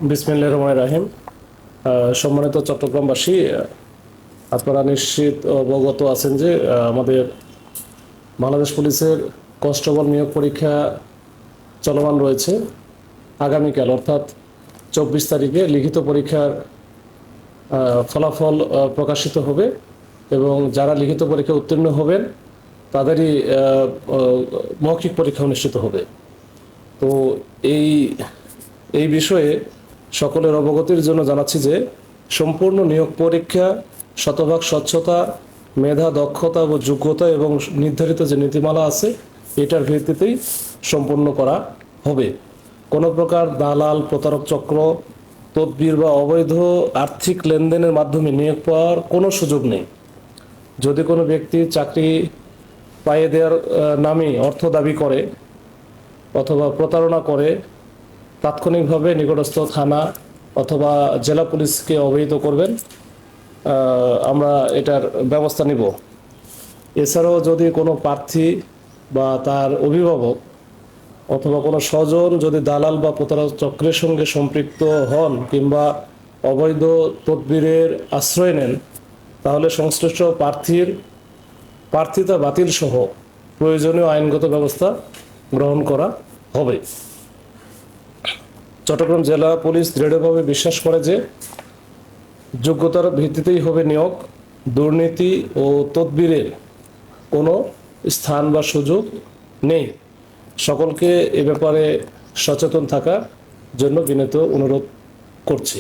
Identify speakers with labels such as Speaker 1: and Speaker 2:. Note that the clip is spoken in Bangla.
Speaker 1: বিসমিল্লাহির রহমানির রহিম। সম্মানিত চট্টগ্রামবাসী, আপনারা নিশ্চিত অবগত আছেন যে আমাদের বাংলাদেশ পুলিশের কনস্টেবল নিয়োগ পরীক্ষা চলমান রয়েছে। আগামীকাল অর্থাৎ 24 তারিখে লিখিত পরীক্ষার ফলাফল প্রকাশিত হবে এবং যারা লিখিত পরীক্ষা উত্তীর্ণ হবেন তাদেরই মৌখিক পরীক্ষা অনুষ্ঠিত হবে। তো এই এই বিষয়ে সকলের অবগতির জন্য জানাচ্ছি যে সম্পূর্ণ নিয়োগ পরীক্ষা শতভাগ স্বচ্ছতা, মেধা, দক্ষতা ও যোগ্যতা এবং নির্ধারিত যে নীতিমালা আছে এটার ভিত্তিতেই সম্পন্ন করা হবে। কোনো প্রকার দালাল, প্রতারক চক্র, তদবির বা অবৈধ আর্থিক লেনদেনের মাধ্যমে নিয়োগ পাওয়ার কোনো সুযোগ নেই। যদি কোনো ব্যক্তি চাকরি পাইয়ে দেওয়ার নামে অর্থ দাবি করে অথবা প্রতারণা করে, তাৎক্ষণিকভাবে নিকটস্থ থানা অথবা জেলা পুলিশকে অবহিত করবেন, আমরা এটার ব্যবস্থা নিব। এছাড়াও যদি কোনো প্রার্থী বা তার অভিভাবক অথবা কোনো স্বজন যদি দালাল বা প্রতারক চক্রের সঙ্গে সম্পৃক্ত হন কিংবা অবৈধ তদবিরের আশ্রয় নেন, তাহলে সংশ্লিষ্ট প্রার্থিতা বাতিল সহ প্রয়োজনীয় আইনগত ব্যবস্থা গ্রহণ করা হবে। চট্টগ্রাম জেলা পুলিশ দৃঢ়ভাবে বিশ্বাস করে যে যোগ্যতার ভিত্তিতেই হবে নিয়োগ। দুর্নীতি ও তদবিরের কোনো স্থান বা সুযোগ নেই। সকলকে এ ব্যাপারে সচেতন থাকার জন্য বিনীত অনুরোধ করছি।